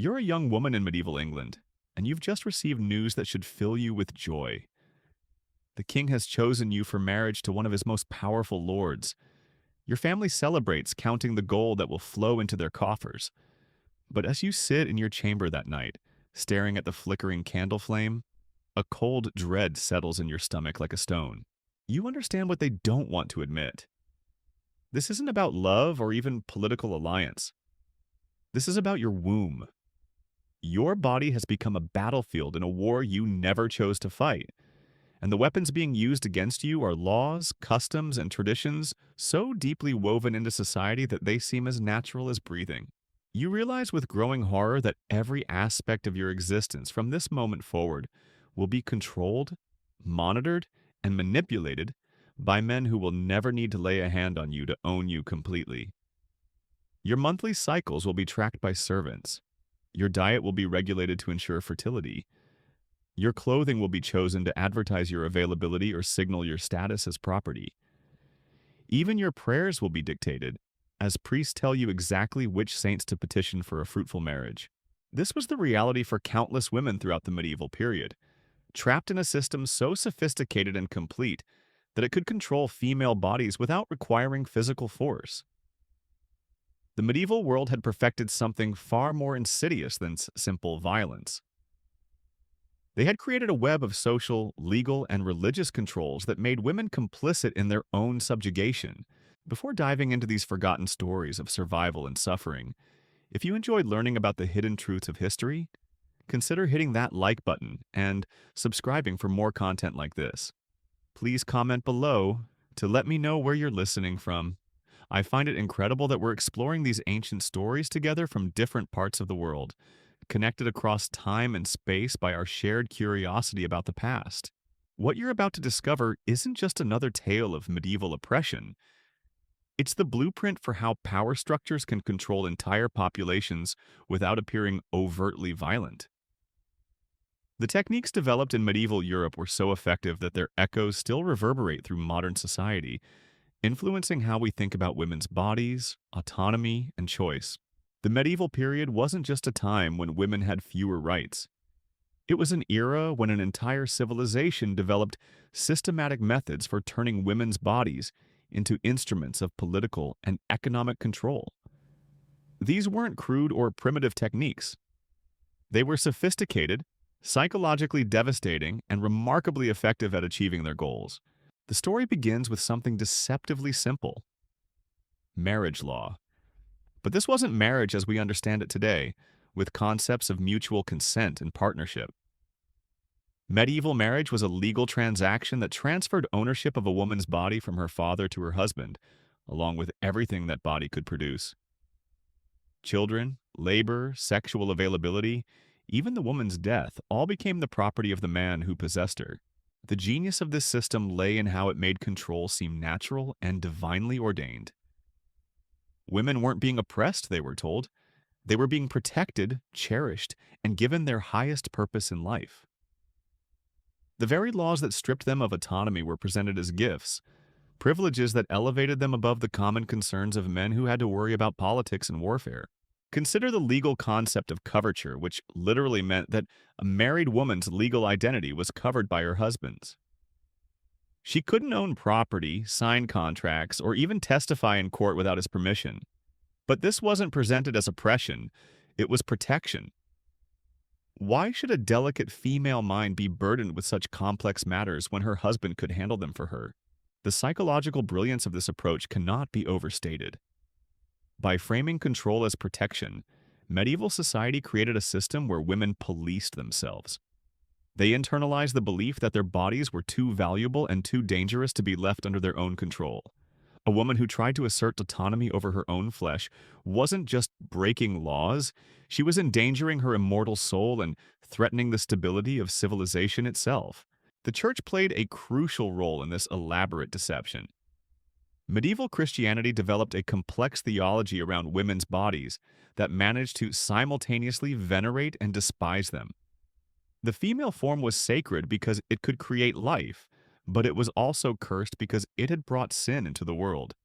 You're a young woman in medieval England, and you've just received news that should fill you with joy. The king has chosen you for marriage to one of his most powerful lords. Your family celebrates, counting the gold that will flow into their coffers. But as you sit in your chamber that night, staring at the flickering candle flame, a cold dread settles in your stomach like a stone. You understand what they don't want to admit. This isn't about love or even political alliance. This is about your womb. Your body has become a battlefield in a war you never chose to fight, and the weapons being used against you are laws, customs, and traditions so deeply woven into society that they seem as natural as breathing. You realize with growing horror that every aspect of your existence from this moment forward will be controlled, monitored, and manipulated by men who will never need to lay a hand on you to own you completely. Your monthly cycles will be tracked by servants. Your diet will be regulated to ensure fertility. Your clothing will be chosen to advertise your availability or signal your status as property. Even your prayers will be dictated, as priests tell you exactly which saints to petition for a fruitful marriage. This was the reality for countless women throughout the medieval period, trapped in a system so sophisticated and complete that it could control female bodies without requiring physical force. The medieval world had perfected something far more insidious than simple violence. They had created a web of social, legal, and religious controls that made women complicit in their own subjugation. Before diving into these forgotten stories of survival and suffering, if you enjoyed learning about the hidden truths of history, consider hitting that like button and subscribing for more content like this. Please comment below to let me know where you're listening from. I find it incredible that we're exploring these ancient stories together from different parts of the world, connected across time and space by our shared curiosity about the past. What you're about to discover isn't just another tale of medieval oppression. It's the blueprint for how power structures can control entire populations without appearing overtly violent. The techniques developed in medieval Europe were so effective that their echoes still reverberate through modern society, influencing how we think about women's bodies, autonomy, and choice. The medieval period wasn't just a time when women had fewer rights. It was an era when an entire civilization developed systematic methods for turning women's bodies into instruments of political and economic control. These weren't crude or primitive techniques. They were sophisticated, psychologically devastating, and remarkably effective at achieving their goals. The story begins with something deceptively simple: marriage law. But this wasn't marriage as we understand it today, with concepts of mutual consent and partnership. Medieval marriage was a legal transaction that transferred ownership of a woman's body from her father to her husband, along with everything that body could produce. Children, labor, sexual availability, even the woman's death all became the property of the man who possessed her. The genius of this system lay in how it made control seem natural and divinely ordained. Women weren't being oppressed, they were told. They were being protected, cherished, and given their highest purpose in life. The very laws that stripped them of autonomy were presented as gifts, privileges that elevated them above the common concerns of men who had to worry about politics and warfare. Consider the legal concept of coverture, which literally meant that a married woman's legal identity was covered by her husband's. She couldn't own property, sign contracts, or even testify in court without his permission. But this wasn't presented as oppression, it was protection. Why should a delicate female mind be burdened with such complex matters when her husband could handle them for her? The psychological brilliance of this approach cannot be overstated. By framing control as protection, medieval society created a system where women policed themselves. They internalized the belief that their bodies were too valuable and too dangerous to be left under their own control. A woman who tried to assert autonomy over her own flesh wasn't just breaking laws, she was endangering her immortal soul and threatening the stability of civilization itself. The church played a crucial role in this elaborate deception. Medieval Christianity developed a complex theology around women's bodies that managed to simultaneously venerate and despise them. The female form was sacred because it could create life, but it was also cursed because it had brought sin into the world.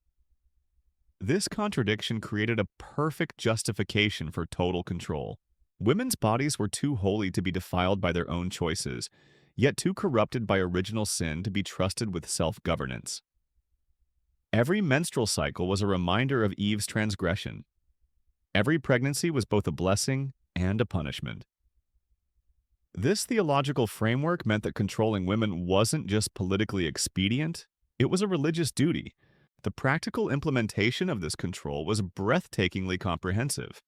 This contradiction created a perfect justification for total control. Women's bodies were too holy to be defiled by their own choices, yet too corrupted by original sin to be trusted with self-governance. Every menstrual cycle was a reminder of Eve's transgression. Every pregnancy was both a blessing and a punishment. This theological framework meant that controlling women wasn't just politically expedient, it was a religious duty. The practical implementation of this control was breathtakingly comprehensive.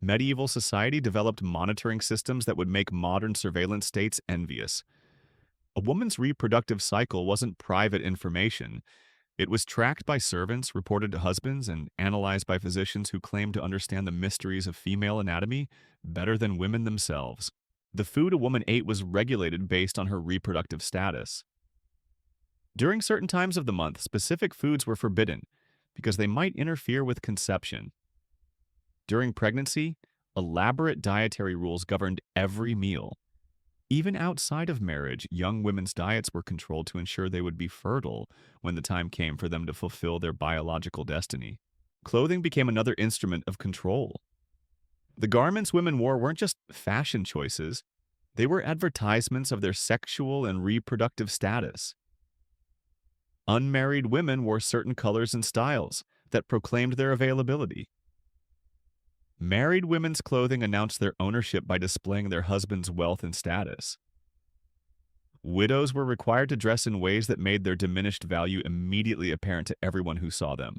Medieval society developed monitoring systems that would make modern surveillance states envious. A woman's reproductive cycle wasn't private information. It was tracked by servants, reported to husbands, and analyzed by physicians who claimed to understand the mysteries of female anatomy better than women themselves. The food a woman ate was regulated based on her reproductive status. During certain times of the month, specific foods were forbidden because they might interfere with conception. During pregnancy, elaborate dietary rules governed every meal. Even outside of marriage, young women's diets were controlled to ensure they would be fertile when the time came for them to fulfill their biological destiny. Clothing became another instrument of control. The garments women wore weren't just fashion choices, they were advertisements of their sexual and reproductive status. Unmarried women wore certain colors and styles that proclaimed their availability. Married women's clothing announced their ownership by displaying their husband's wealth and status. Widows were required to dress in ways that made their diminished value immediately apparent to everyone who saw them.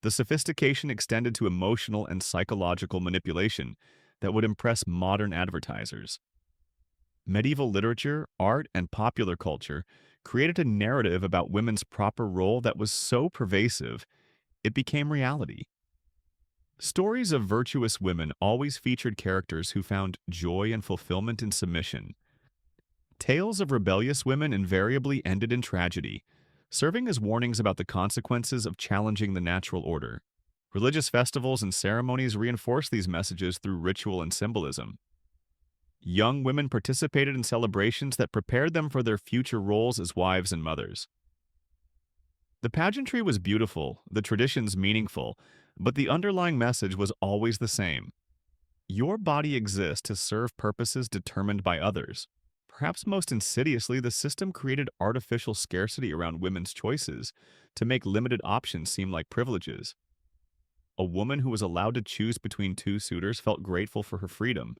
The sophistication extended to emotional and psychological manipulation that would impress modern advertisers. Medieval literature, art, and popular culture created a narrative about women's proper role that was so pervasive, it became reality. Stories of virtuous women always featured characters who found joy and fulfillment in submission. Tales of rebellious women invariably ended in tragedy, serving as warnings about the consequences of challenging the natural order. Religious festivals and ceremonies reinforced these messages through ritual and symbolism. Young women participated in celebrations that prepared them for their future roles as wives and mothers. The pageantry was beautiful, the traditions meaningful, but the underlying message was always the same. Your body exists to serve purposes determined by others. Perhaps most insidiously, the system created artificial scarcity around women's choices to make limited options seem like privileges. A woman who was allowed to choose between two suitors felt grateful for her freedom,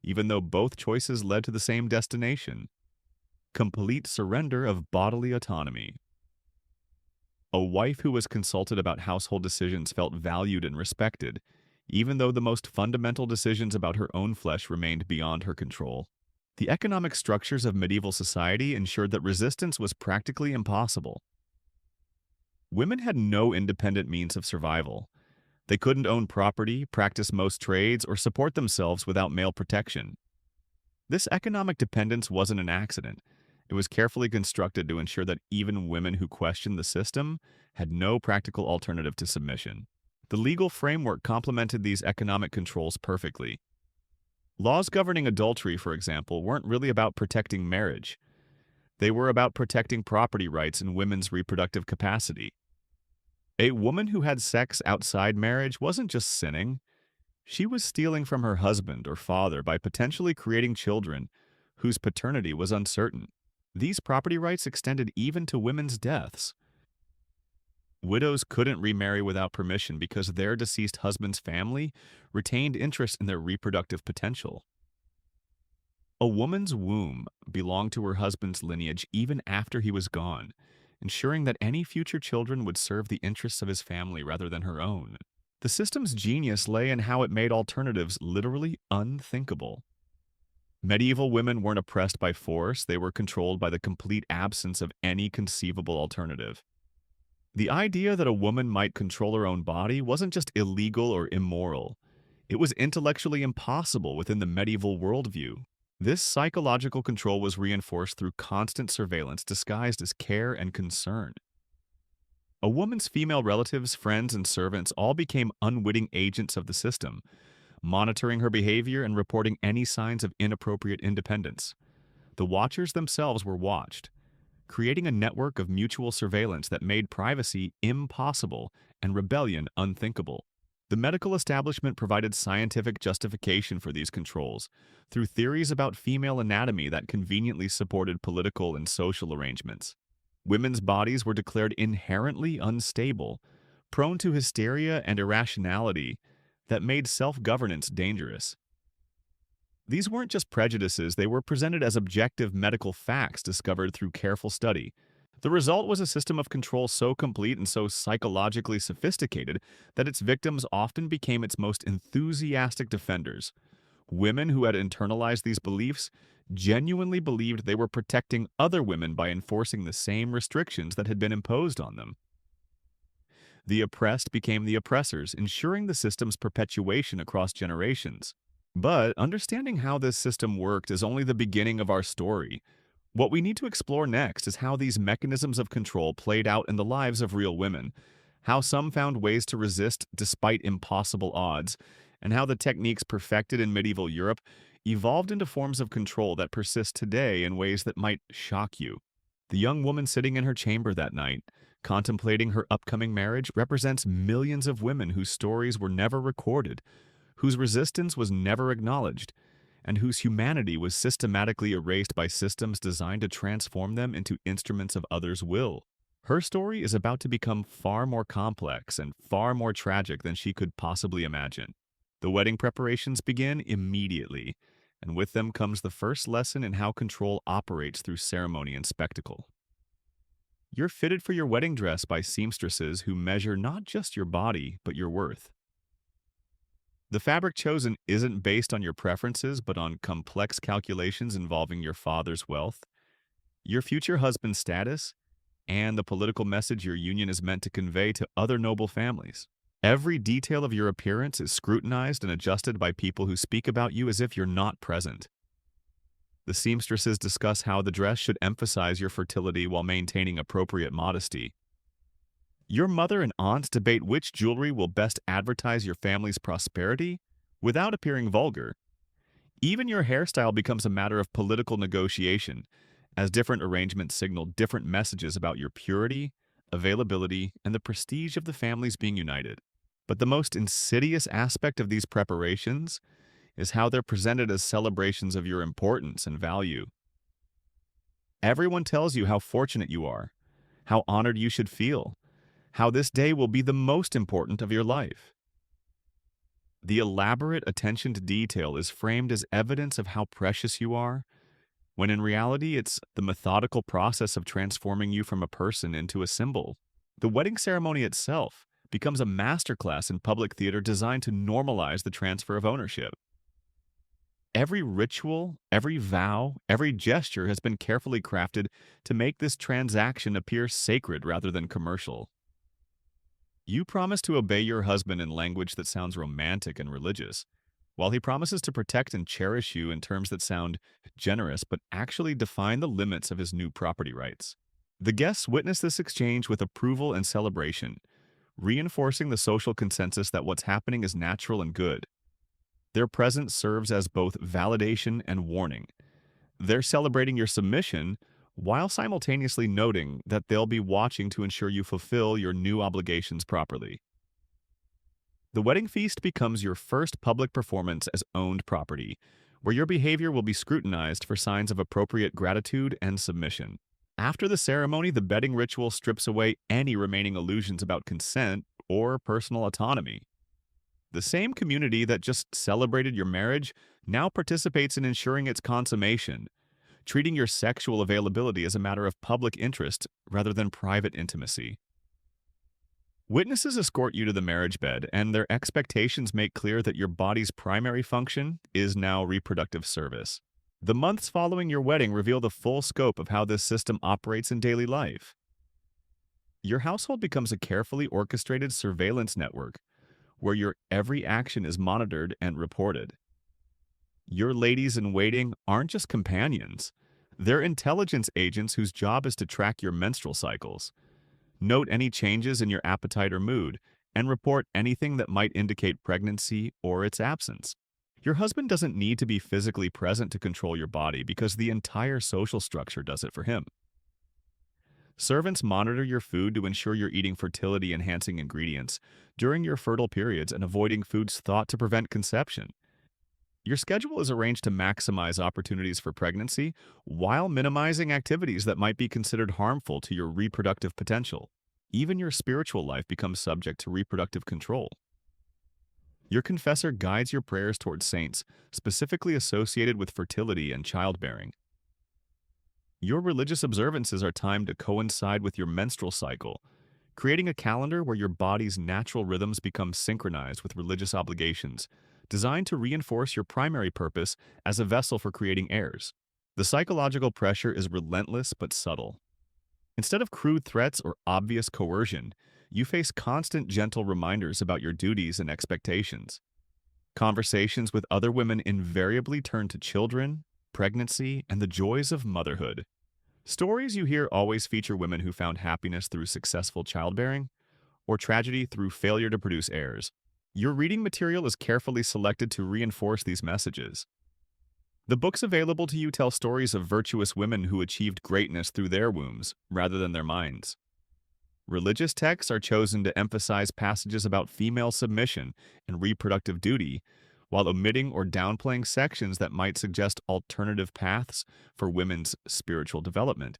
even though both choices led to the same destination: complete surrender of bodily autonomy. A wife who was consulted about household decisions felt valued and respected, even though the most fundamental decisions about her own flesh remained beyond her control. The economic structures of medieval society ensured that resistance was practically impossible. Women had no independent means of survival. They couldn't own property, practice most trades, or support themselves without male protection. This economic dependence wasn't an accident. It was carefully constructed to ensure that even women who questioned the system had no practical alternative to submission. The legal framework complemented these economic controls perfectly. Laws governing adultery, for example, weren't really about protecting marriage. They were about protecting property rights and women's reproductive capacity. A woman who had sex outside marriage wasn't just sinning. She was stealing from her husband or father by potentially creating children whose paternity was uncertain. These property rights extended even to women's deaths. Widows couldn't remarry without permission because their deceased husband's family retained interest in their reproductive potential. A woman's womb belonged to her husband's lineage even after he was gone, ensuring that any future children would serve the interests of his family rather than her own. The system's genius lay in how it made alternatives literally unthinkable. Medieval women weren't oppressed by force, they were controlled by the complete absence of any conceivable alternative. The idea that a woman might control her own body wasn't just illegal or immoral. It was intellectually impossible within the medieval worldview. This psychological control was reinforced through constant surveillance disguised as care and concern. A woman's female relatives, friends, and servants all became unwitting agents of the system, monitoring her behavior and reporting any signs of inappropriate independence. The watchers themselves were watched, creating a network of mutual surveillance that made privacy impossible and rebellion unthinkable. The medical establishment provided scientific justification for these controls through theories about female anatomy that conveniently supported political and social arrangements. Women's bodies were declared inherently unstable, prone to hysteria and irrationality that made self-governance dangerous. These weren't just prejudices, they were presented as objective medical facts discovered through careful study. The result was a system of control so complete and so psychologically sophisticated that its victims often became its most enthusiastic defenders. Women who had internalized these beliefs genuinely believed they were protecting other women by enforcing the same restrictions that had been imposed on them. The oppressed became the oppressors, ensuring the system's perpetuation across generations. But understanding how this system worked is only the beginning of our story. What we need to explore next is how these mechanisms of control played out in the lives of real women, how some found ways to resist despite impossible odds, and how the techniques perfected in medieval Europe evolved into forms of control that persist today in ways that might shock you. The young woman sitting in her chamber that night, contemplating her upcoming marriage, represents millions of women whose stories were never recorded, whose resistance was never acknowledged, and whose humanity was systematically erased by systems designed to transform them into instruments of others' will. Her story is about to become far more complex and far more tragic than she could possibly imagine. The wedding preparations begin immediately, and with them comes the first lesson in how control operates through ceremony and spectacle. You're fitted for your wedding dress by seamstresses who measure not just your body, but your worth. The fabric chosen isn't based on your preferences, but on complex calculations involving your father's wealth, your future husband's status, and the political message your union is meant to convey to other noble families. Every detail of your appearance is scrutinized and adjusted by people who speak about you as if you're not present. The seamstresses discuss how the dress should emphasize your fertility while maintaining appropriate modesty. Your mother and aunts debate which jewelry will best advertise your family's prosperity without appearing vulgar. Even your hairstyle becomes a matter of political negotiation, as different arrangements signal different messages about your purity, availability, and the prestige of the families being united. But the most insidious aspect of these preparations is how they're presented as celebrations of your importance and value. Everyone tells you how fortunate you are, how honored you should feel, how this day will be the most important of your life. The elaborate attention to detail is framed as evidence of how precious you are, when in reality it's the methodical process of transforming you from a person into a symbol. The wedding ceremony itself becomes a masterclass in public theater designed to normalize the transfer of ownership. Every ritual, every vow, every gesture has been carefully crafted to make this transaction appear sacred rather than commercial. You promise to obey your husband in language that sounds romantic and religious, while he promises to protect and cherish you in terms that sound generous but actually define the limits of his new property rights. The guests witness this exchange with approval and celebration, reinforcing the social consensus that what's happening is natural and good. Their presence serves as both validation and warning. They're celebrating your submission while simultaneously noting that they'll be watching to ensure you fulfill your new obligations properly. The wedding feast becomes your first public performance as owned property, where your behavior will be scrutinized for signs of appropriate gratitude and submission. After the ceremony, the bedding ritual strips away any remaining illusions about consent or personal autonomy. The same community that just celebrated your marriage now participates in ensuring its consummation, treating your sexual availability as a matter of public interest rather than private intimacy. Witnesses escort you to the marriage bed, and their expectations make clear that your body's primary function is now reproductive service. The months following your wedding reveal the full scope of how this system operates in daily life. Your household becomes a carefully orchestrated surveillance network, where your every action is monitored and reported. Your ladies-in-waiting aren't just companions. They're intelligence agents whose job is to track your menstrual cycles, note any changes in your appetite or mood, and report anything that might indicate pregnancy or its absence. Your husband doesn't need to be physically present to control your body because the entire social structure does it for him. Servants monitor your food to ensure you're eating fertility-enhancing ingredients during your fertile periods and avoiding foods thought to prevent conception. Your schedule is arranged to maximize opportunities for pregnancy while minimizing activities that might be considered harmful to your reproductive potential. Even your spiritual life becomes subject to reproductive control. Your confessor guides your prayers towards saints, specifically associated with fertility and childbearing. Your religious observances are timed to coincide with your menstrual cycle, creating a calendar where your body's natural rhythms become synchronized with religious obligations, designed to reinforce your primary purpose as a vessel for creating heirs. The psychological pressure is relentless but subtle. Instead of crude threats or obvious coercion, you face constant gentle reminders about your duties and expectations. Conversations with other women invariably turn to children, pregnancy, and the joys of motherhood. Stories you hear always feature women who found happiness through successful childbearing or tragedy through failure to produce heirs. Your reading material is carefully selected to reinforce these messages. The books available to you tell stories of virtuous women who achieved greatness through their wombs rather than their minds. Religious texts are chosen to emphasize passages about female submission and reproductive duty, while omitting or downplaying sections that might suggest alternative paths for women's spiritual development.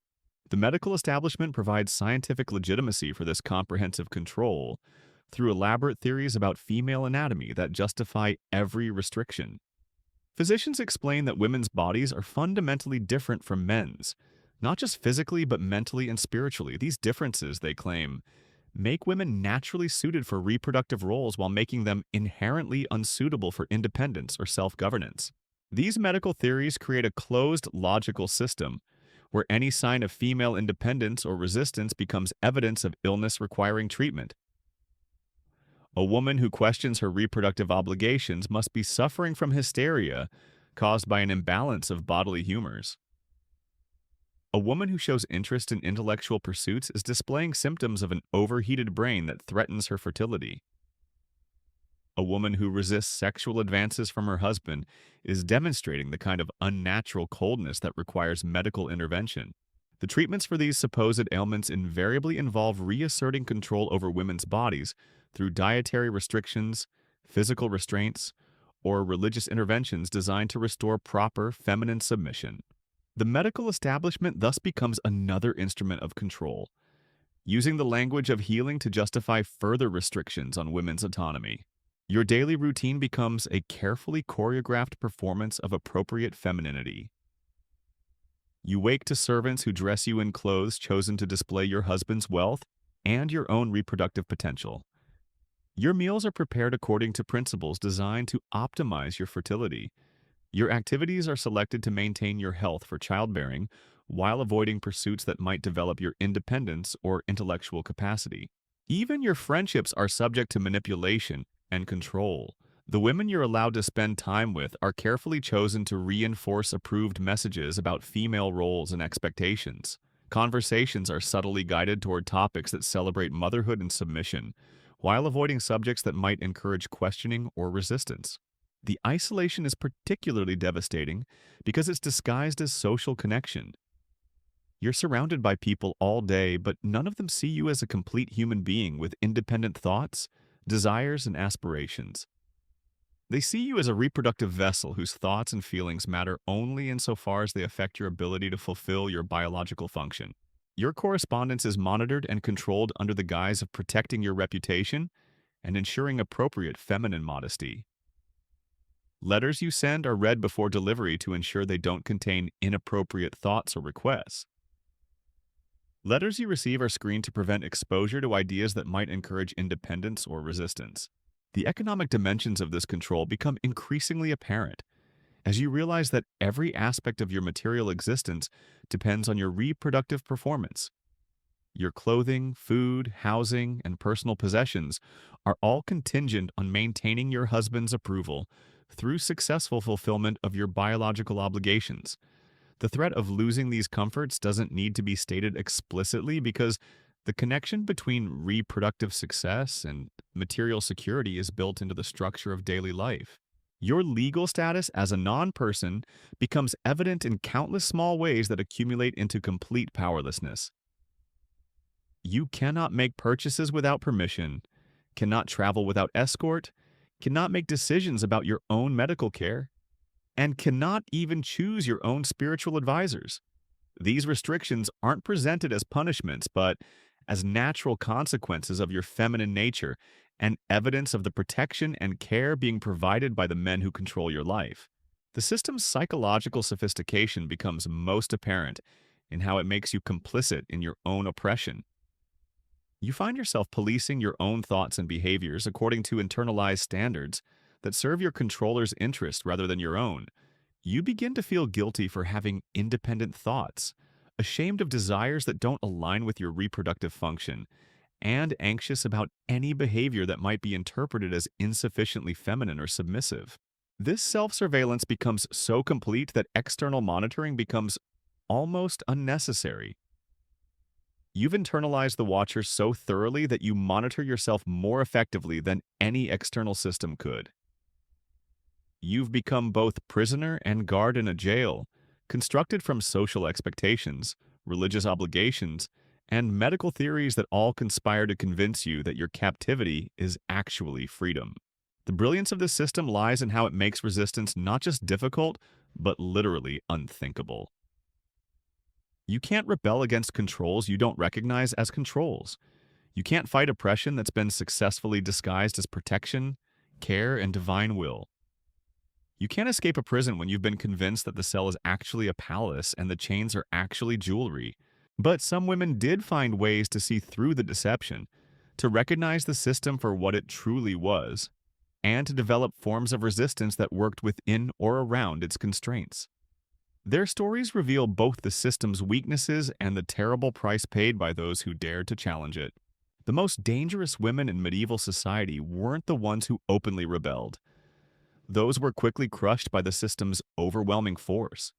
The medical establishment provides scientific legitimacy for this comprehensive control through elaborate theories about female anatomy that justify every restriction. Physicians explain that women's bodies are fundamentally different from men's, not just physically but mentally and spiritually. These differences, they claim, make women naturally suited for reproductive roles while making them inherently unsuitable for independence or self-governance. These medical theories create a closed logical system where any sign of female independence or resistance becomes evidence of illness requiring treatment. A woman who questions her reproductive obligations must be suffering from hysteria caused by an imbalance of bodily humors. A woman who shows interest in intellectual pursuits is displaying symptoms of an overheated brain that threatens her fertility. A woman who resists sexual advances from her husband is demonstrating the kind of unnatural coldness that requires medical intervention. The treatments for these supposed ailments invariably involve reasserting control over women's bodies through dietary restrictions, physical restraints, or religious interventions designed to restore proper feminine submission. The medical establishment thus becomes another instrument of control, using the language of healing to justify further restrictions on women's autonomy. Your daily routine becomes a carefully choreographed performance of appropriate femininity. You wake to servants who dress you in clothes chosen to display your husband's wealth and your own reproductive potential. Your meals are prepared according to principles designed to optimize your fertility. Your activities are selected to maintain your health for childbearing while avoiding pursuits that might develop your independence or intellectual capacity. Even your friendships are subject to manipulation and control. The women you're allowed to spend time with are carefully chosen to reinforce approved messages about female roles and expectations. Conversations are subtly guided toward topics that celebrate motherhood and submission, while avoiding subjects that might encourage questioning or resistance. The isolation is particularly devastating because it's disguised as social connection. You're surrounded by people all day, but none of them see you as a complete human being with independent thoughts, desires, and aspirations. They see you as a reproductive vessel whose thoughts and feelings matter only insofar as they affect your ability to fulfill your biological function. Your correspondence is monitored and controlled under the guise of protecting your reputation and ensuring appropriate feminine modesty. Letters you send are read before delivery to ensure they don't contain inappropriate thoughts or requests. Letters you receive are screened to prevent exposure to ideas that might encourage independence or resistance. The economic dimensions of this control become increasingly apparent as you realize that every aspect of your material existence depends on your reproductive performance. Your clothing, food, housing, and personal possessions are all contingent on maintaining your husband's approval through successful fulfillment of your biological obligations. The threat of losing these comforts doesn't need to be stated explicitly because the connection between reproductive success and material security is built into the structure of daily life. Your legal status as a non-person becomes evident in countless small ways that accumulate into complete powerlessness. You cannot make purchases without permission, cannot travel without escort, cannot make decisions about your own medical care, and cannot even choose your own spiritual advisors. These restrictions aren't presented as punishments, but as natural consequences of your feminine nature and evidence of the protection and care being provided by the men who control your life. The system's psychological sophistication becomes most apparent in how it makes you complicit in your own oppression. You find yourself policing your own thoughts and behaviors according to internalized standards that serve your controller's interest rather than your own. You begin to feel guilty for having independent thoughts, ashamed of desires that don't align with your reproductive function, and anxious about any behavior that might be interpreted as insufficiently feminine or submissive. This self-surveillance becomes so complete that external monitoring becomes almost unnecessary. You've internalized the watcher so thoroughly that you monitor yourself more effectively than any external system could. You've become both prisoner and guard in a jail, constructed from social expectations, religious obligations, and medical theories that all conspire to convince you that your captivity is actually freedom. The brilliance of this system lies in how it makes resistance not just difficult, but literally unthinkable. You can't rebel against controls you don't recognize as controls. You can't fight oppression that's been successfully disguised as protection, care, and divine will. You can't escape a prison when you've been convinced that the cell is actually a palace and the chains are actually jewelry. But some women did find ways to see through the deception, to recognize the system for what it truly was, and to develop forms of resistance that worked within or around its constraints. Their stories reveal both the system's weaknesses and the terrible price paid by those who dared to challenge it. The most dangerous women in medieval society weren't the ones who openly rebelled. Those were quickly crushed by the system's overwhelming force.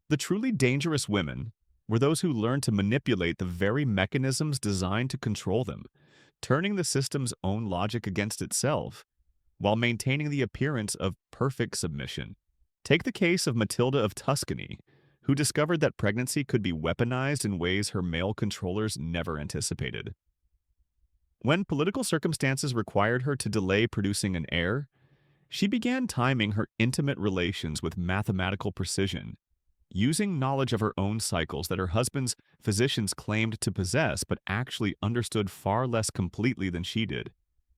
The truly dangerous women were those who learned to manipulate the very mechanisms designed to control them, turning the system's own logic against itself, while maintaining the appearance of perfect submission. Take the case of Matilda of Tuscany, who discovered that pregnancy could be weaponized in ways her male controllers never anticipated. When political circumstances required her to delay producing an heir, she began timing her intimate relations with mathematical precision, using knowledge of her own cycles that her husband's physicians claimed to possess but actually understood far less completely than she did.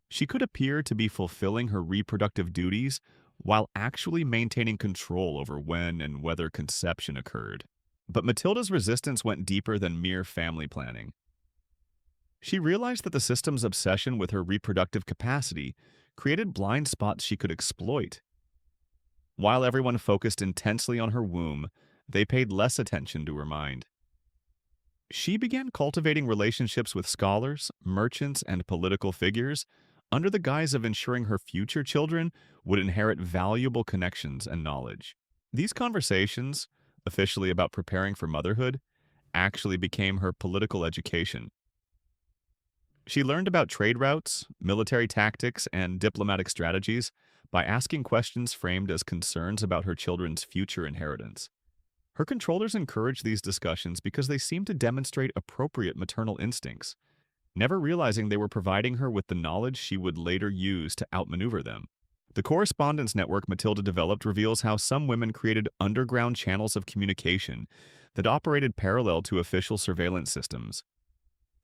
She could appear to be fulfilling her reproductive duties while actually maintaining control over when and whether conception occurred. But Matilda's resistance went deeper than mere family planning. She realized that the system's obsession with her reproductive capacity created blind spots she could exploit. While everyone focused intensely on her womb, they paid less attention to her mind. She began cultivating relationships with scholars, merchants, and political figures under the guise of ensuring her future children would inherit valuable connections and knowledge. These conversations, officially about preparing for motherhood, actually became her political education. She learned about trade routes, military tactics, and diplomatic strategies by asking questions framed as concerns about her children's future inheritance. Her controllers encouraged these discussions because they seemed to demonstrate appropriate maternal instincts, never realizing they were providing her with the knowledge she would later use to outmaneuver them. The correspondence network Matilda developed reveals how some women created underground channels of communication that operated parallel to official surveillance systems.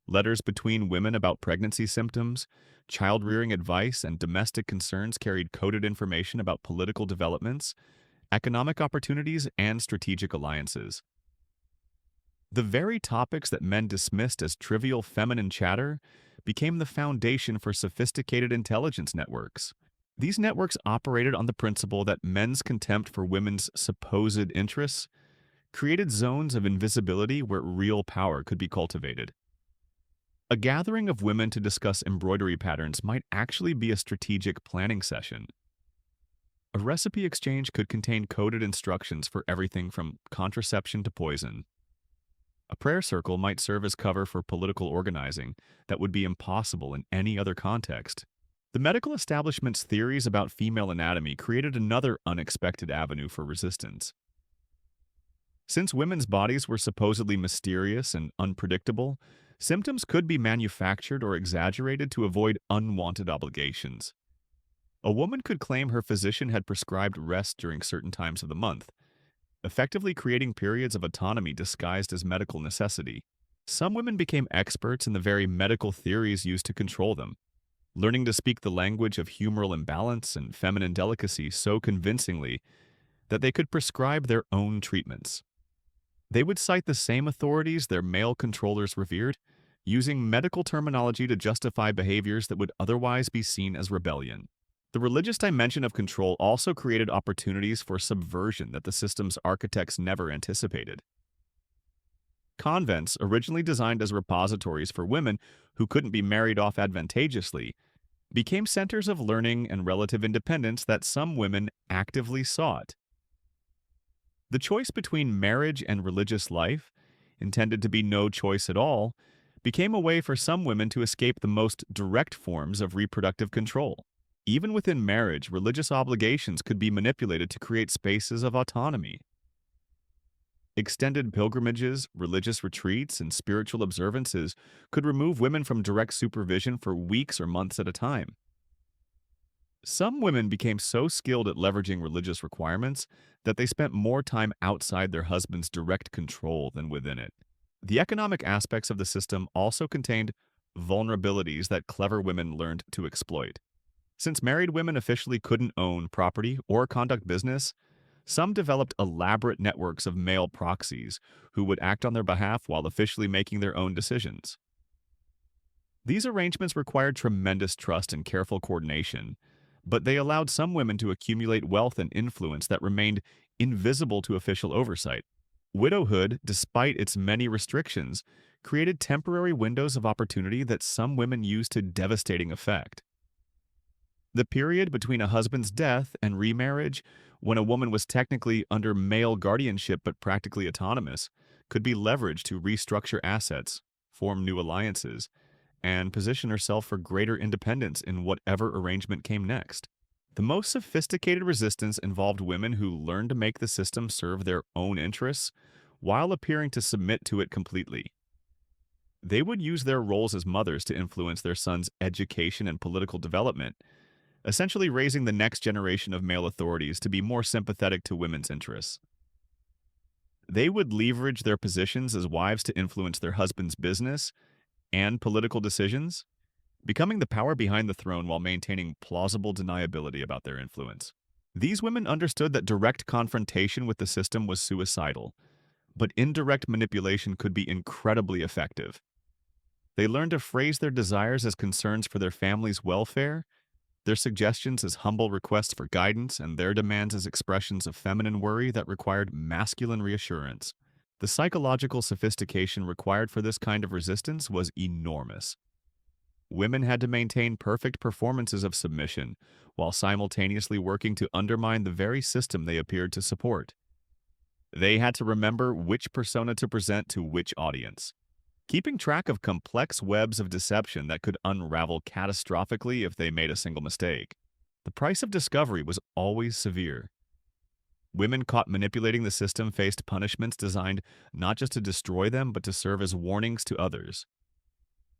Letters between women about pregnancy symptoms, child-rearing advice, and domestic concerns carried coded information about political developments, economic opportunities, and strategic alliances. The very topics that men dismissed as trivial feminine chatter became the foundation for sophisticated intelligence networks. These networks operated on the principle that men's contempt for women's supposed interests created zones of invisibility where real power could be cultivated. A gathering of women to discuss embroidery patterns might actually be a strategic planning session. A recipe exchange could contain coded instructions for everything from contraception to poison. A prayer circle might serve as cover for political organizing that would be impossible in any other context. The medical establishment's theories about female anatomy created another unexpected avenue for resistance. Since women's bodies were supposedly mysterious and unpredictable, Symptoms could be manufactured or exaggerated to avoid unwanted obligations. A woman could claim her physician had prescribed rest during certain times of the month, effectively creating periods of autonomy disguised as medical necessity. Some women became experts in the very medical theories used to control them, learning to speak the language of humoral imbalance and feminine delicacy so convincingly that they could prescribe their own treatments. They would cite the same authorities their male controllers revered, using medical terminology to justify behaviors that would otherwise be seen as rebellion. The religious dimension of control also created opportunities for subversion that the system's architects never anticipated. Convents, originally designed as repositories for women who couldn't be married off advantageously, became centers of learning and relative independence that some women actively sought. The choice between marriage and religious life, intended to be no choice at all, became a way for some women to escape the most direct forms of reproductive control. Even within marriage, religious obligations could be manipulated to create spaces of autonomy. Extended pilgrimages, religious retreats, and spiritual observances could remove women from direct supervision for weeks or months at a time. Some women became so skilled at leveraging religious requirements that they spent more time outside their husband's direct control than within it. The economic aspects of the system also contained vulnerabilities that clever women learned to exploit. Since married women officially couldn't own property or conduct business, some developed elaborate networks of male proxies who would act on their behalf while officially making their own decisions. These arrangements required tremendous trust and careful coordination, but they allowed some women to accumulate wealth and influence that remained invisible to official oversight. Widowhood, despite its many restrictions, created temporary windows of opportunity that some women used to devastating effect. The period between a husband's death and remarriage, when a woman was technically under male guardianship but practically autonomous, could be leveraged to restructure assets, form new alliances, and position herself for greater independence in whatever arrangement came next. The most sophisticated resistance involved women who learned to make the system serve their own interests while appearing to submit to it completely. They would use their roles as mothers to influence their sons' education and political development, essentially raising the next generation of male authorities to be more sympathetic to women's interests. They would leverage their positions as wives to influence their husband's business and political decisions, becoming the power behind the throne while maintaining plausible deniability about their influence. These women understood that direct confrontation with the system was suicidal, but indirect manipulation could be incredibly effective. They learned to phrase their desires as concerns for their family's welfare, their suggestions as humble requests for guidance, and their demands as expressions of feminine worry that required masculine reassurance. The psychological sophistication required for this kind of resistance was enormous. Women had to maintain perfect performances of submission while simultaneously working to undermine the very system they appeared to support. They had to remember which persona to present to which audience, keeping track of complex webs of deception that could unravel catastrophically if they made a single mistake. The price of discovery was always severe. Women caught manipulating the system faced punishments designed not just to destroy them, but to serve as warnings to others.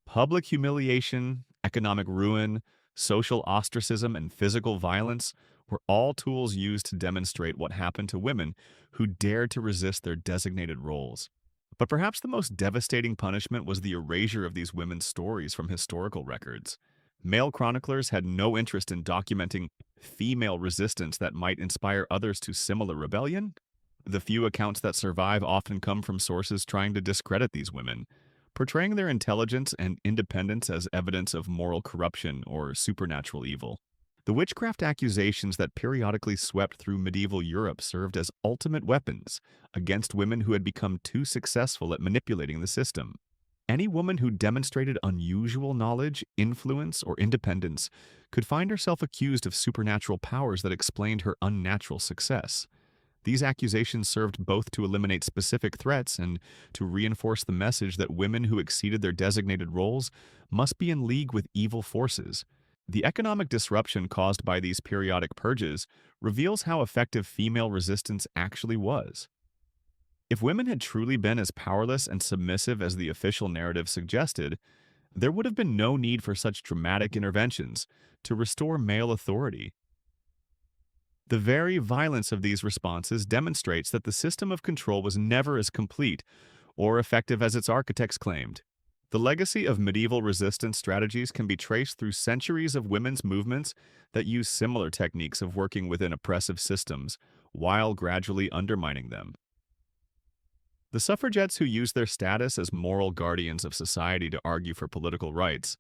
Public humiliation, economic ruin, social ostracism, and physical violence were all tools used to demonstrate what happened to women who dared to resist their designated roles. But perhaps the most devastating punishment was the erasure of these women's stories from historical records. Male chroniclers had no interest in documenting female resistance that might inspire others to similar rebellion. The few accounts that survive often come from sources trying to discredit these women, portraying their intelligence and independence as evidence of moral corruption or supernatural evil. The witchcraft accusations that periodically swept through medieval Europe served as ultimate weapons against women who had become too successful at manipulating the system. Any woman who demonstrated unusual knowledge, influence, or independence could find herself accused of supernatural powers that explained her unnatural success. These accusations served both to eliminate specific threats and to reinforce the message that women who exceeded their designated roles must be in league with evil forces. The economic disruption caused by these periodic purges reveals how effective female resistance actually was. If women had truly been as powerless and submissive as the official narrative suggested, there would have been no need for such dramatic interventions to restore male authority. The very violence of these responses demonstrates that the system of control was never as complete or effective as its architects claimed. The legacy of medieval resistance strategies can be traced through centuries of women's movements that use similar techniques of working within oppressive systems while gradually undermining them. The suffragettes who used their status as moral guardians of society to argue for political rights,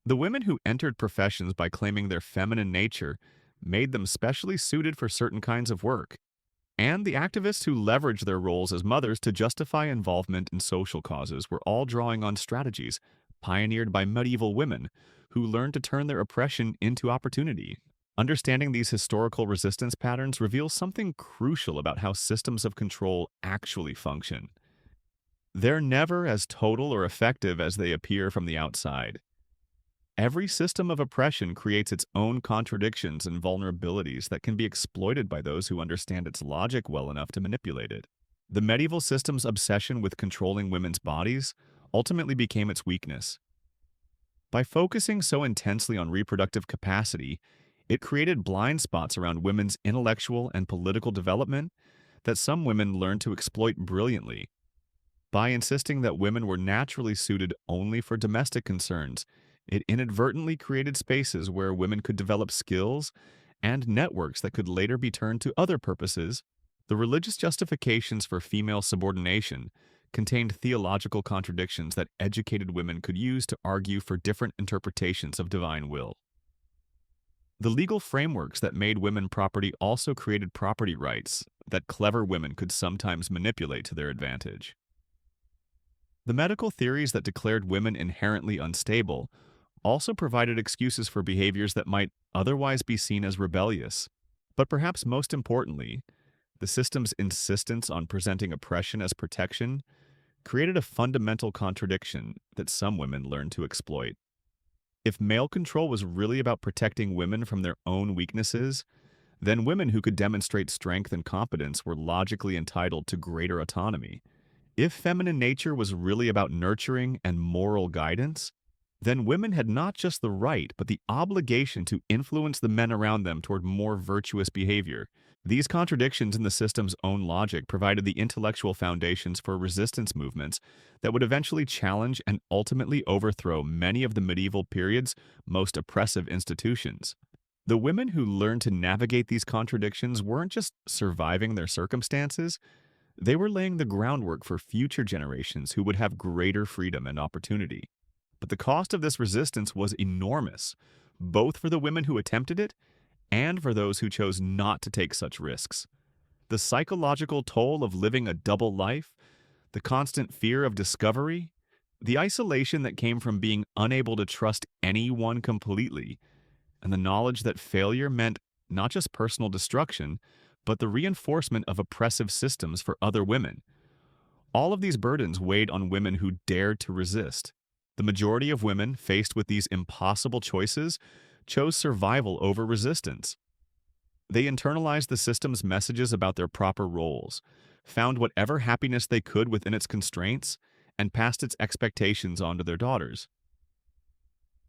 the women who entered professions by claiming their feminine nature made them specially suited for certain kinds of work, and the activists who leveraged their roles as mothers to justify involvement in social causes were all drawing on strategies pioneered by medieval women who learned to turn their oppression into opportunity. Understanding these historical resistance patterns reveals something crucial about how systems of control actually function. They're never as total or effective as they appear from the outside. Every system of oppression creates its own contradictions and vulnerabilities that can be exploited by those who understand its logic well enough to manipulate it. The medieval system's obsession with controlling women's bodies ultimately became its weakness. By focusing so intensely on reproductive capacity, it created blind spots around women's intellectual and political development that some women learned to exploit brilliantly. By insisting that women were naturally suited only for domestic concerns, it inadvertently created spaces where women could develop skills and networks that could later be turned to other purposes. The religious justifications for female subordination contained theological contradictions that educated women could use to argue for different interpretations of divine will. The legal frameworks that made women property also created property rights that clever women could sometimes manipulate to their advantage. The medical theories that declared women inherently unstable also provided excuses for behaviors that might otherwise be seen as rebellious. But perhaps most importantly, the system's insistence on presenting oppression as protection created a fundamental contradiction that some women learned to exploit. If male control was really about protecting women from their own weaknesses, then women who could demonstrate strength and competence were logically entitled to greater autonomy. If feminine nature was really about nurturing and moral guidance, then women had not just the right, but the obligation to influence the men around them toward more virtuous behavior. These contradictions in the system's own logic provided the intellectual foundations for resistance movements that would eventually challenge and ultimately overthrow many of the medieval period's most oppressive institutions. The women who learned to navigate these contradictions weren't just surviving their circumstances, they were laying the groundwork for future generations who would have greater freedom and opportunity. But the cost of this resistance was enormous, both for the women who attempted it and for those who chose not to take such risks. The psychological toll of living a double life, the constant fear of discovery, the isolation that came from being unable to trust anyone completely, and the knowledge that failure meant not just personal destruction, but the reinforcement of oppressive systems for other women. All of these burdens weighed on women who dared to resist. The majority of women, faced with these impossible choices, chose survival over resistance. They internalized the system's messages about their proper roles, found whatever happiness they could within its constraints, and passed its expectations on to their daughters.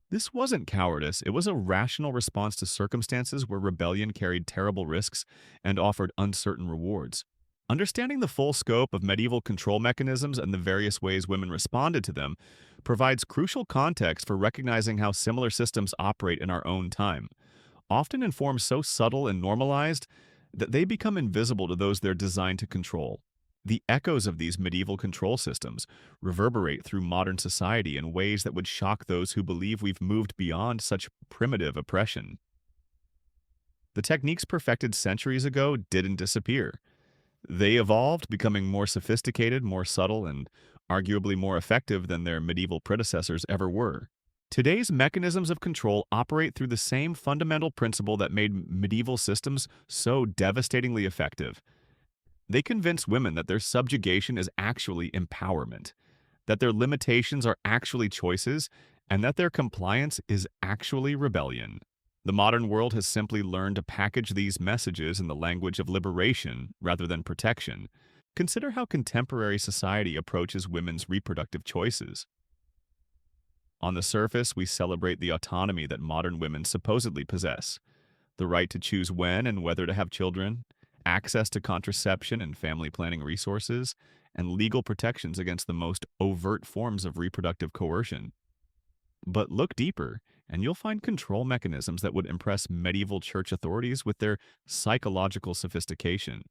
This wasn't cowardice, it was a rational response to circumstances where rebellion carried terrible risks and offered uncertain rewards. Understanding the full scope of medieval control mechanisms and the various ways women responded to them provides crucial context for recognizing how similar systems operate in our own time, often in forms so subtle and normalized that they become invisible to those they're designed to control. The echoes of these medieval control systems reverberate through modern society in ways that would shock those who believe we've moved beyond such primitive oppression. The techniques perfected centuries ago didn't disappear. They evolved, becoming more sophisticated, more subtle, and arguably more effective than their medieval predecessors ever were. Today's mechanisms of control operate through the same fundamental principle that made medieval systems so devastatingly effective. They convince women that their subjugation is actually empowerment, that their limitations are actually choices, and that their compliance is actually rebellion. The modern world has simply learned to package these messages in the language of liberation rather than protection. Consider how contemporary society approaches women's reproductive choices. On the surface, we celebrate the autonomy that modern women supposedly possess: the right to choose when and whether to have children, access to contraception and family planning resources, and legal protections against the most overt forms of reproductive coercion. But look deeper, and you'll find control mechanisms that would impress medieval church authorities with their psychological sophistication.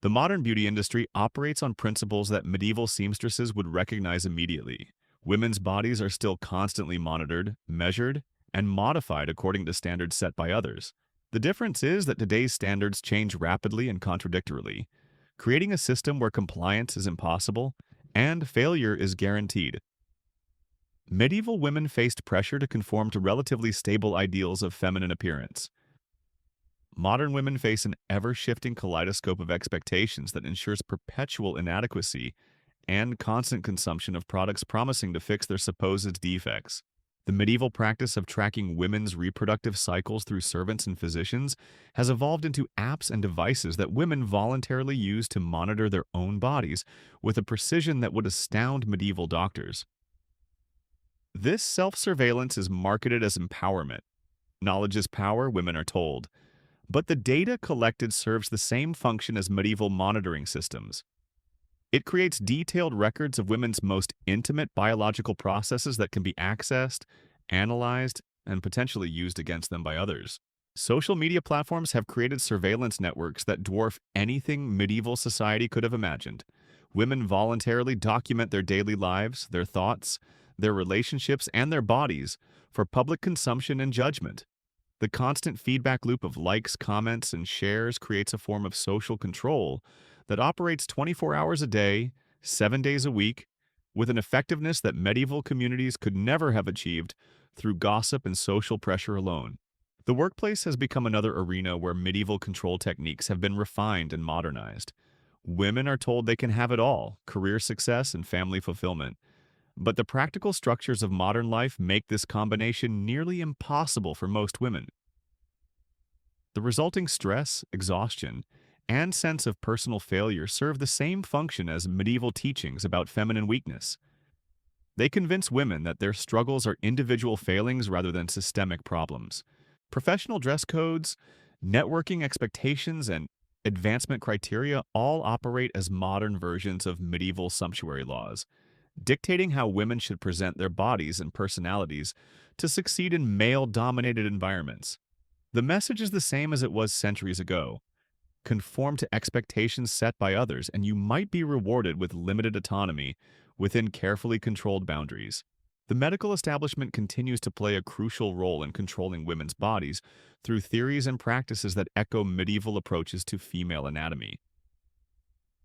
The modern beauty industry operates on principles that medieval seamstresses would recognize immediately. Women's bodies are still constantly monitored, measured, and modified according to standards set by others. The difference is that today's standards change rapidly and contradictorily, creating a system where compliance is impossible and failure is guaranteed. Medieval women faced pressure to conform to relatively stable ideals of feminine appearance. Modern women face an ever-shifting kaleidoscope of expectations that ensures perpetual inadequacy and constant consumption of products promising to fix their supposed defects. The medieval practice of tracking women's reproductive cycles through servants and physicians has evolved into apps and devices that women voluntarily use to monitor their own bodies with a precision that would astound medieval doctors. This self-surveillance is marketed as empowerment. Knowledge is power, women are told. But the data collected serves the same function as medieval monitoring systems. It creates detailed records of women's most intimate biological processes that can be accessed, analyzed, and potentially used against them by others. Social media platforms have created surveillance networks that dwarf anything medieval society could have imagined. Women voluntarily document their daily lives, their thoughts, their relationships, and their bodies for public consumption and judgment. The constant feedback loop of likes, comments, and shares creates a form of social control that operates 24 hours a day, 7 days a week, with an effectiveness that medieval communities could never have achieved through gossip and social pressure alone. The workplace has become another arena where medieval control techniques have been refined and modernized. Women are told they can have it all: career success and family fulfillment. But the practical structures of modern life make this combination nearly impossible for most women. The resulting stress, exhaustion, and sense of personal failure serve the same function as medieval teachings about feminine weakness. They convince women that their struggles are individual failings rather than systemic problems. Professional dress codes, networking expectations, and advancement criteria all operate as modern versions of medieval sumptuary laws, dictating how women should present their bodies and personalities to succeed in male-dominated environments. The message is the same as it was centuries ago: conform to expectations set by others, and you might be rewarded with limited autonomy within carefully controlled boundaries. The medical establishment continues to play a crucial role in controlling women's bodies through theories and practices that echo medieval approaches to female anatomy.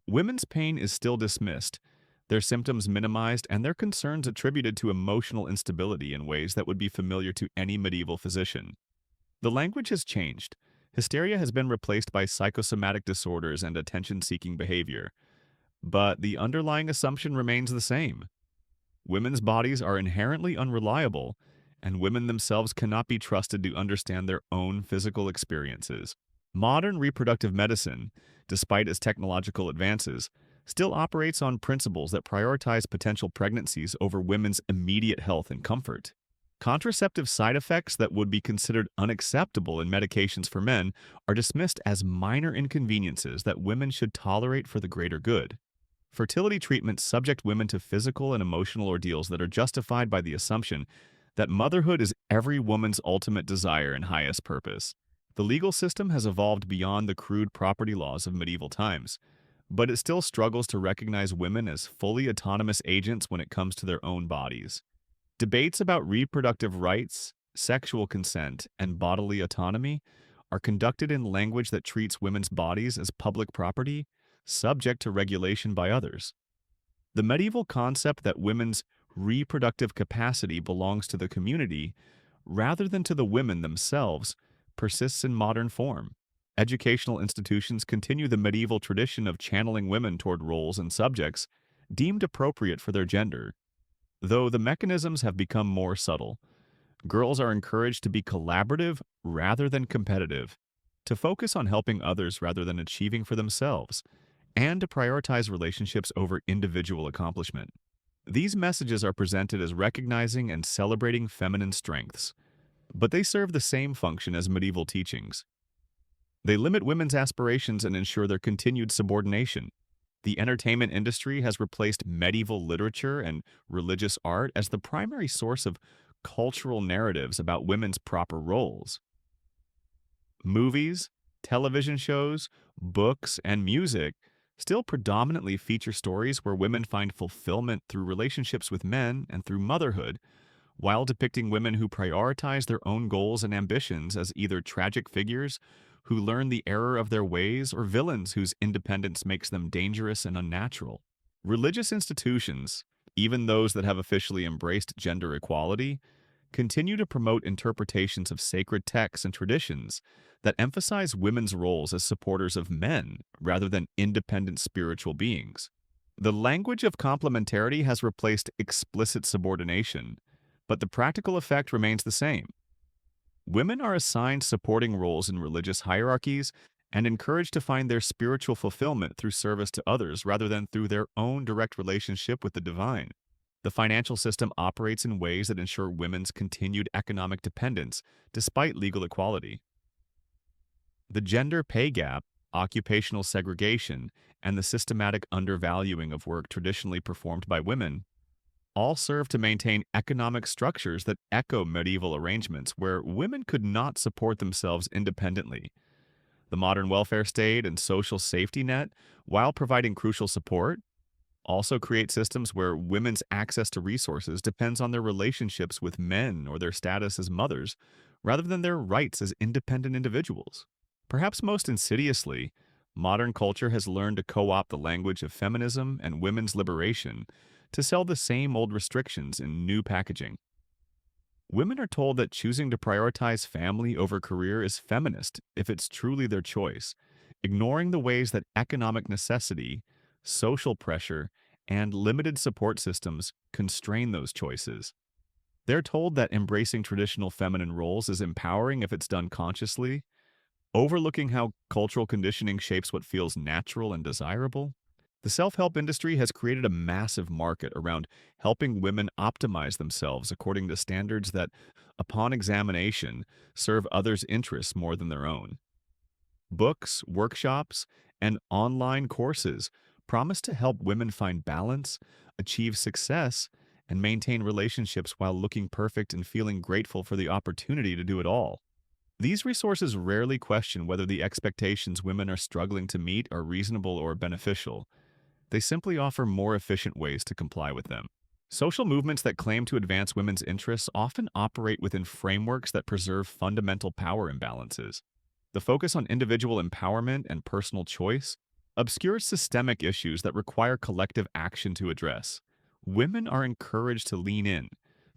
Women's pain is still dismissed, their symptoms minimized, and their concerns attributed to emotional instability in ways that would be familiar to any medieval physician. The language has changed. Hysteria has been replaced by psychosomatic disorders and attention-seeking behavior. But the underlying assumption remains the same: women's bodies are inherently unreliable, and women themselves cannot be trusted to understand their own physical experiences. Modern reproductive medicine, despite its technological advances, still operates on principles that prioritize potential pregnancies over women's immediate health and comfort. Contraceptive side effects that would be considered unacceptable in medications for men are dismissed as minor inconveniences that women should tolerate for the greater good. Fertility treatments subject women to physical and emotional ordeals that are justified by the assumption that motherhood is every woman's ultimate desire and highest purpose. The legal system has evolved beyond the crude property laws of medieval times, but it still struggles to recognize women as fully autonomous agents when it comes to their own bodies. Debates about reproductive rights, sexual consent, and bodily autonomy are conducted in language that treats women's bodies as public property, subject to regulation by others. The medieval concept that women's reproductive capacity belongs to the community rather than to the women themselves persists in modern form. Educational institutions continue the medieval tradition of channeling women toward roles and subjects deemed appropriate for their gender. Though the mechanisms have become more subtle, girls are encouraged to be collaborative rather than competitive, to focus on helping others rather than achieving for themselves, and to prioritize relationships over individual accomplishment. These messages are presented as recognizing and celebrating feminine strengths, but they serve the same function as medieval teachings. They limit women's aspirations and ensure their continued subordination. The entertainment industry has replaced medieval literature and religious art as the primary source of cultural narratives about women's proper roles. Movies, television shows, books, and music still predominantly feature stories where women find fulfillment through relationships with men and through motherhood, while depicting women who prioritize their own goals and ambitions as either tragic figures who learn the error of their ways or villains whose independence makes them dangerous and unnatural. Religious institutions, even those that have officially embraced gender equality, continue to promote interpretations of sacred texts and traditions that emphasize women's roles as supporters of men rather than independent spiritual beings. The language of complementarity has replaced explicit subordination, but the practical effect remains the same. Women are assigned supporting roles in religious hierarchies and encouraged to find their spiritual fulfillment through service to others rather than through their own direct relationship with the divine. The financial system operates in ways that ensure women's continued economic dependence despite legal equality. The gender pay gap, occupational segregation, and the systematic undervaluing of work traditionally performed by women all serve to maintain economic structures that echo medieval arrangements where women could not support themselves independently. The modern welfare state and social safety net, while providing crucial support, also create systems where women's access to resources depends on their relationships with men or their status as mothers, rather than their rights as independent individuals. Perhaps most insidiously, modern culture has learned to co-opt the language of feminism and women's liberation to sell the same old restrictions in new packaging. Women are told that choosing to prioritize family over career is feminist if it's truly their choice, ignoring the ways that economic necessity, social pressure, and limited support systems constrain those choices. They're told that embracing traditional feminine roles is empowering if it's done consciously, overlooking how cultural conditioning shapes what feels natural and desirable. The self-help industry has created a massive market around helping women optimize themselves according to standards that, upon examination, serve others' interests more than their own. Books, workshops, and online courses promise to help women find balance, achieve success, and maintain relationships while looking perfect and feeling grateful for the opportunity to do it all. These resources rarely question whether the expectations women are struggling to meet are reasonable or beneficial. They simply offer more efficient ways to comply with them. Social movements that claim to advance women's interests often operate within frameworks that preserve fundamental power imbalances. The focus on individual empowerment and personal choice obscures systemic issues that require collective action to address. Women are encouraged to lean in,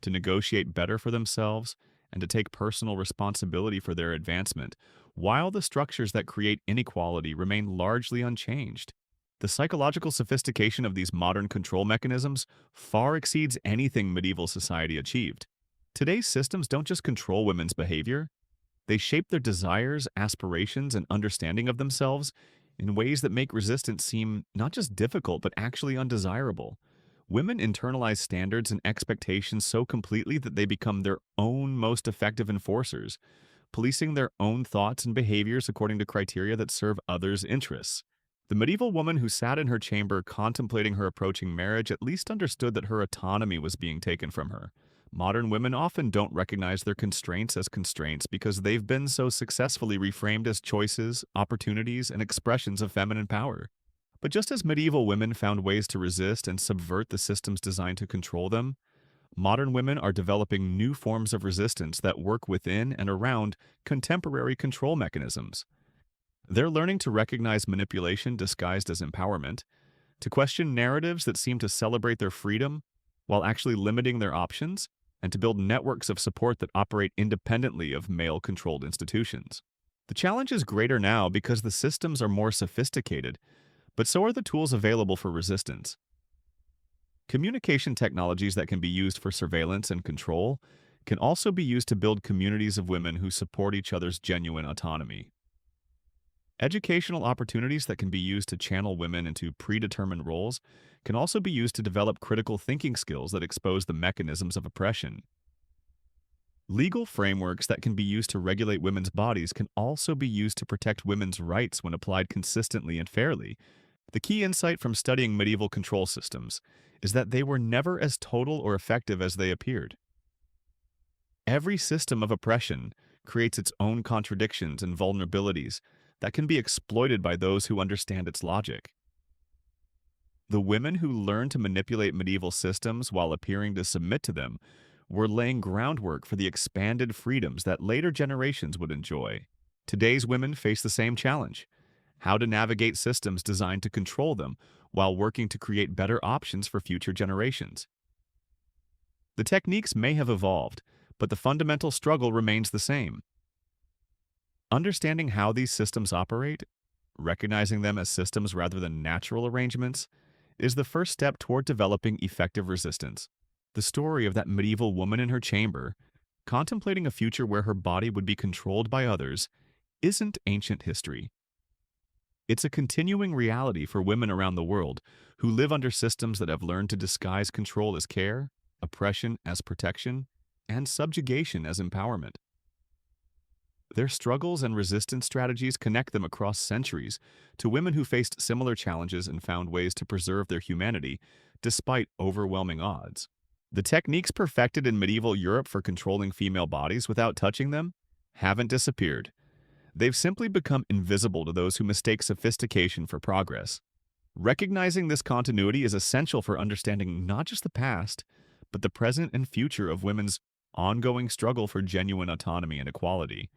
to negotiate better for themselves, and to take personal responsibility for their advancement, while the structures that create inequality remain largely unchanged. The psychological sophistication of these modern control mechanisms far exceeds anything medieval society achieved. Today's systems don't just control women's behavior, they shape their desires, aspirations, and understanding of themselves in ways that make resistance seem not just difficult, but actually undesirable. Women internalize standards and expectations so completely that they become their own most effective enforcers, policing their own thoughts and behaviors according to criteria that serve others' interests. The medieval woman who sat in her chamber contemplating her approaching marriage at least understood that her autonomy was being taken from her. Modern women often don't recognize their constraints as constraints because they've been so successfully reframed as choices, opportunities, and expressions of feminine power. But just as medieval women found ways to resist and subvert the systems designed to control them, modern women are developing new forms of resistance that work within and around contemporary control mechanisms. They're learning to recognize manipulation disguised as empowerment, to question narratives that seem to celebrate their freedom while actually limiting their options, and to build networks of support that operate independently of male-controlled institutions. The challenge is greater now because the systems are more sophisticated, but so are the tools available for resistance. Communication technologies that can be used for surveillance and control can also be used to build communities of women who support each other's genuine autonomy. Educational opportunities that can be used to channel women into predetermined roles can also be used to develop critical thinking skills that expose the mechanisms of oppression. Legal frameworks that can be used to regulate women's bodies can also be used to protect women's rights when applied consistently and fairly. The key insight from studying medieval control systems is that they were never as total or effective as they appeared. Every system of oppression creates its own contradictions and vulnerabilities that can be exploited by those who understand its logic. The women who learned to manipulate medieval systems while appearing to submit to them were laying groundwork for the expanded freedoms that later generations would enjoy. Today's women face the same challenge: how to navigate systems designed to control them while working to create better options for future generations. The techniques may have evolved, but the fundamental struggle remains the same. Understanding how these systems operate, recognizing them as systems rather than natural arrangements, is the first step toward developing effective resistance. The story of that medieval woman in her chamber, contemplating a future where her body would be controlled by others, isn't ancient history. It's a continuing reality for women around the world who live under systems that have learned to disguise control as care, oppression as protection, and subjugation as empowerment. Their struggles and resistance strategies connect them across centuries to women who faced similar challenges and found ways to preserve their humanity despite overwhelming odds. The techniques perfected in medieval Europe for controlling female bodies without touching them haven't disappeared. They've simply become invisible to those who mistake sophistication for progress. Recognizing this continuity is essential for understanding not just the past, but the present and future of women's ongoing struggle for genuine autonomy and equality.